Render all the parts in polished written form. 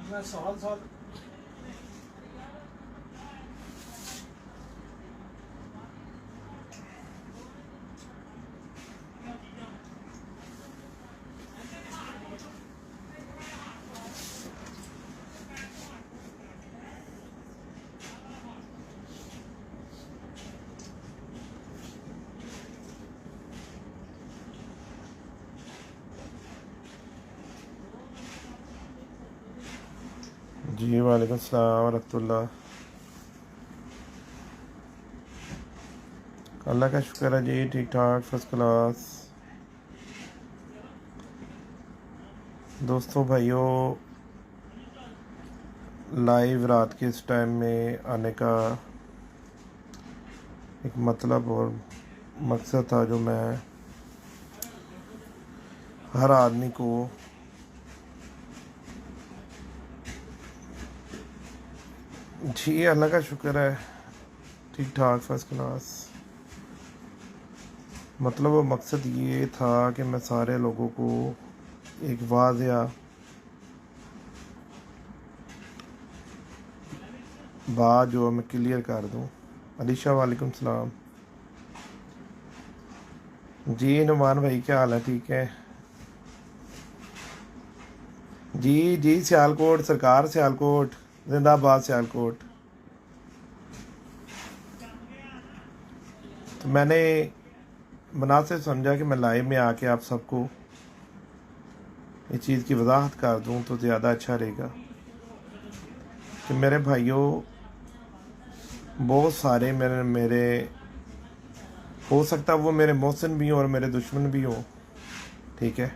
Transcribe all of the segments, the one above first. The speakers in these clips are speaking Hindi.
मैं साल साल जी वालेकुम सलाम रहमतुल्लाह। अल्लाह का शुक्र है जी, ठीक ठाक फर्स्ट क्लास। दोस्तों भाइयों, लाइव रात के इस टाइम में आने का एक मतलब और मकसद था जो मैं हर आदमी को जी अल्लाह का शुक्र है ठीक ठाक फर्स्ट क्लास। मतलब वो मकसद ये था कि मैं सारे लोगों को एक वाज़िया बात जो मैं क्लियर कर दूं। अलीशा वालेकुम सलाम। जी नुमान भाई क्या हाल है? ठीक है जी। जी सियालकोट सरकार, सियालकोट जिंदाबाद सियालकोट। तो मैंने मुनासिब समझा कि मैं लाइव में आके आप सबको इस चीज़ की वजाहत कर दूं तो ज़्यादा अच्छा रहेगा कि मेरे भाइयों, बहुत सारे मेरे हो सकता वो मेरे मोहसिन भी हों और मेरे दुश्मन भी हों, ठीक है,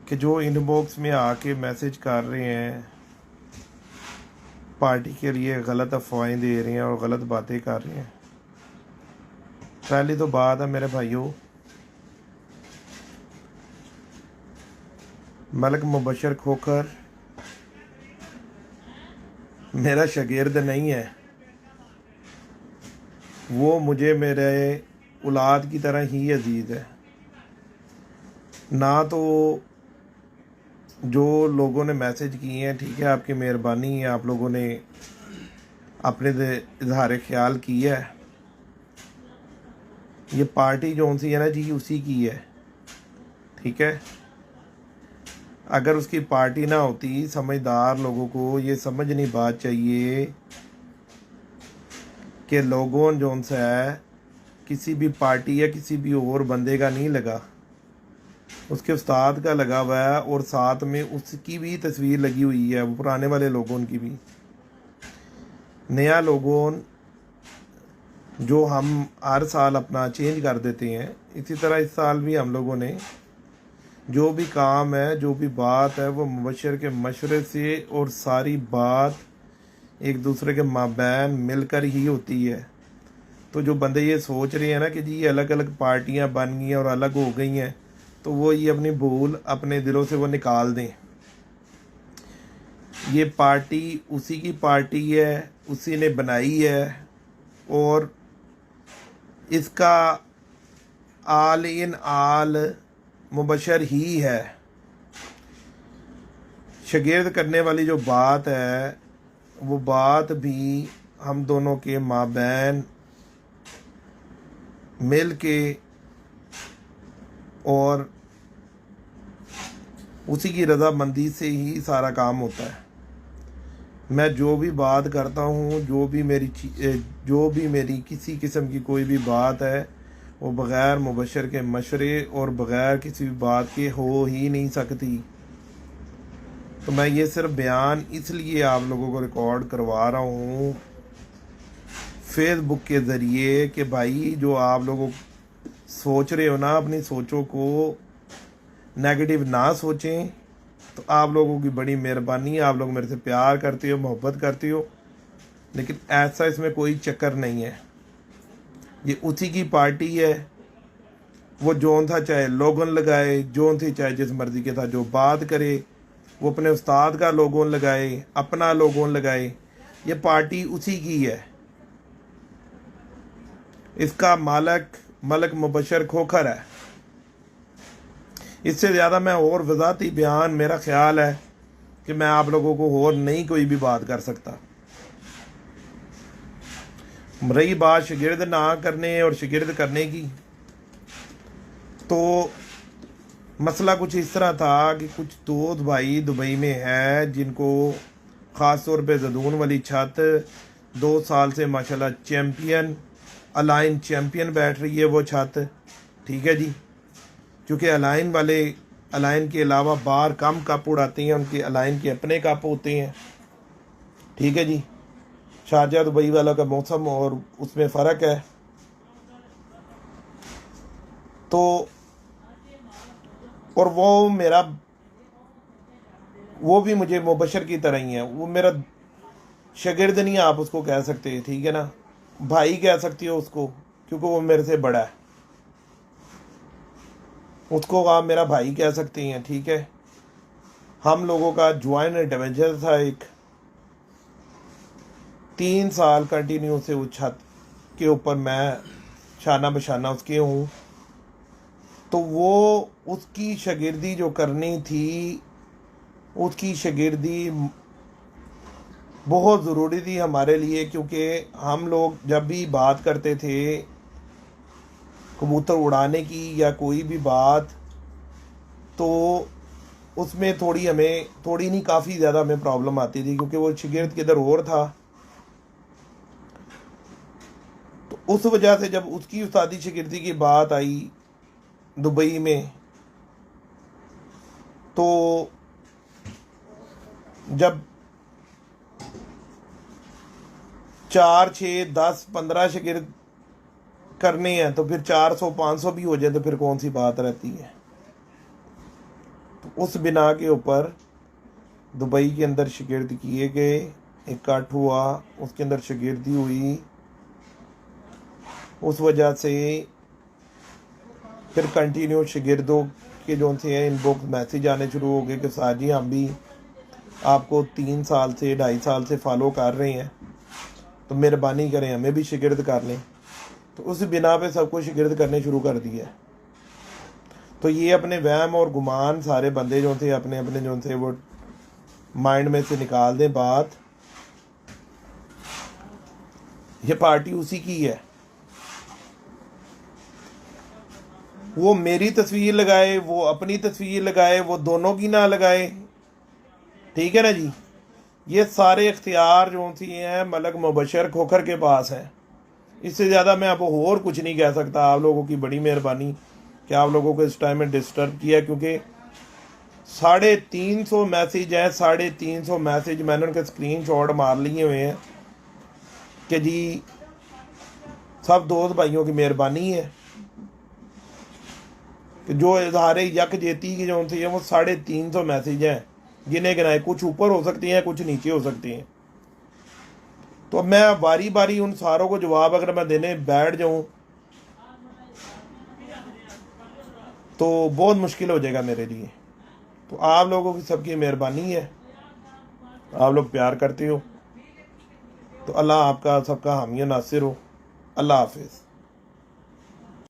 कि जो इनबॉक्स में आके मैसेज कर रहे हैं, पार्टी के लिए गलत अफवाहें दे रहे हैं और गलत बातें कर रहे हैं। पहली तो बात है मेरे भाइयों, मलक मुबशर खोखर मेरा शागिर्द नहीं है। वो मुझे मेरे औलाद की तरह ही अजीज़ है। ना तो जो लोगों ने मैसेज किए हैं, ठीक है, आपकी मेहरबानी है, आप लोगों ने अपने इजहार ख्याल किया है। ये पार्टी जो सी है ना जी, उसी की है, ठीक है। अगर उसकी पार्टी ना होती, समझदार लोगों को ये समझनी बात चाहिए कि लोगों जो सा है किसी भी पार्टी या किसी भी और बंदे का नहीं लगा, उसके उस्ताद का लगा हुआ है और साथ में उसकी भी तस्वीर लगी हुई है, वो पुराने वाले लोगों की भी। नया लोगों जो हम हर साल अपना चेंज कर देते हैं, इसी तरह इस साल भी हम लोगों ने जो भी काम है, जो भी बात है, वो मुबशर के मशवरे से और सारी बात एक दूसरे के माबैन मिलकर ही होती है। तो जो बंदे ये सोच रहे हैं ना कि जी ये अलग अलग पार्टियां बन गई हैं और अलग हो गई हैं, तो वो ये अपनी भूल अपने दिलों से वो निकाल दें। ये पार्टी उसी की पार्टी है, उसी ने बनाई है और इसका आल इन आल मुबशर ही है। शागिर्द करने वाली जो बात है, वो बात भी हम दोनों के माबैन मिल के और उसी की रजामंदी से ही सारा काम होता है। मैं जो भी बात करता हूँ, जो भी मेरी किसी किस्म की कोई भी बात है, वो बग़ैर मुबशर के मशवरे और बग़ैर किसी भी बात के हो ही नहीं सकती। तो मैं ये सिर्फ बयान इसलिए आप लोगों को रिकॉर्ड करवा रहा हूँ फेसबुक के ज़रिए कि भाई जो आप लोग सोच रहे हो ना, अपनी सोचों को नेगेटिव ना सोचें। तो आप लोगों की बड़ी मेहरबानी है, आप लोग मेरे से प्यार करते हो, मोहब्बत करते हो, लेकिन ऐसा इसमें कोई चक्कर नहीं है। ये उसी की पार्टी है। वो जोन था चाहे लोगन लगाए, जोन थी चाहे जिस मर्जी के था जो बात करे, वो अपने उस्ताद का लोगोन लगाए, अपना लोगोन लगाए, ये पार्टी उसी की है। इसका मालक मलक मुबशर खोखर है। इससे ज़्यादा मैं और वज़ाती बयान, मेरा ख्याल है कि मैं आप लोगों को और नहीं कोई भी बात कर सकता। रही बात शिगिर्द ना करने और शिगिर्द करने की, तो मसला कुछ इस तरह था कि कुछ दोस्त भाई दुबई में है जिनको ख़ास तौर पे जदून वाली छत 2 साल से माशाल्लाह चैम्पियन, अलाइन चैम्पियन बैठ रही है वो छत, ठीक है जी। क्योंकि अलाइन के अलावा बाहर कम कप उड़ाते हैं, उनके अलाइन के अपने कप होते हैं, ठीक है जी। शारजा दुबई वाला का मौसम और उसमें फ़र्क है। तो और वो भी मुझे मुबशर की तरह ही है, वो मेरा शागिर्द नहीं आप उसको कह सकते, ठीक है ना, भाई कह सकती हो उसको, क्योंकि वो मेरे से बड़ा है, उसको आप मेरा भाई कह सकती हैं, ठीक है। हम लोगों का ज्वाइंट एडवेंचर था एक, 3 साल कंटिन्यू से उस छत के ऊपर मैं शाना बशाना उसके हूँ। तो वो उसकी शागिर्दी जो करनी थी, उसकी शागिर्दी बहुत ज़रूरी थी हमारे लिए, क्योंकि हम लोग जब भी बात करते थे कबूतर उड़ाने की या कोई भी बात, तो उसमें थोड़ी नहीं काफ़ी ज़्यादा हमें प्रॉब्लम आती थी, क्योंकि वो शागिर्द किधर और था। तो उस वजह से जब उसकी उस्तादी शागिर्दी की बात आई दुबई में, तो जब 4, 6, 10, 15 शागिर्द करने हैं तो फिर 400, 500 भी हो जाए तो फिर कौन सी बात रहती है। तो उस बिना के ऊपर दुबई के अंदर शागिर्द किए गए, इकट्ठ हुआ, उसके अंदर शागिर्दी हुई। उस वजह से फिर कंटिन्यू शागिर्दों के जो थे इनबॉक्स मैसेज आने शुरू हो गए कि साहब जी हम भी आपको 3 साल से 2.5 साल से फॉलो कर रहे हैं, तो मेहरबानी करें हमें भी शागिर्द कर लें। तो उस बिना पे सबको शागिर्द करने शुरू कर दिया। तो ये अपने वहम और गुमान सारे बंदे जो थे अपने अपने जो थे वो माइंड में से निकाल दें बात। ये पार्टी उसी की है, वो मेरी तस्वीर लगाए, वो अपनी तस्वीर लगाए, वो दोनों की ना लगाए, ठीक है ना जी। ये सारे इख्तियार जो सी हैं मलक मुबशर खोखर के पास हैं। इससे ज़्यादा मैं आपको और कुछ नहीं कह सकता। आप लोगों की बड़ी मेहरबानी कि आप लोगों को इस टाइम में डिस्टर्ब किया, क्योंकि 350 मैसेज हैं, 350 मैसेज मैंने उनके स्क्रीनशॉट मार लिए हुए हैं कि जी सब दोस्त भाइयों की मेहरबानी है कि जो इजहार यकजहती की जो थी है वो 350 मैसेज हैं, गिने गिनाए, कुछ ऊपर हो सकती हैं, कुछ नीचे हो सकती हैं। तो मैं बारी बारी उन सारों को जवाब अगर मैं देने बैठ जाऊं तो बहुत मुश्किल हो जाएगा मेरे लिए। तो आप लोगों की सबकी मेहरबानी है, आप लोग प्यार करते हो, तो अल्लाह आपका सबका हामी नासिर हो। अल्लाह हाफिज़।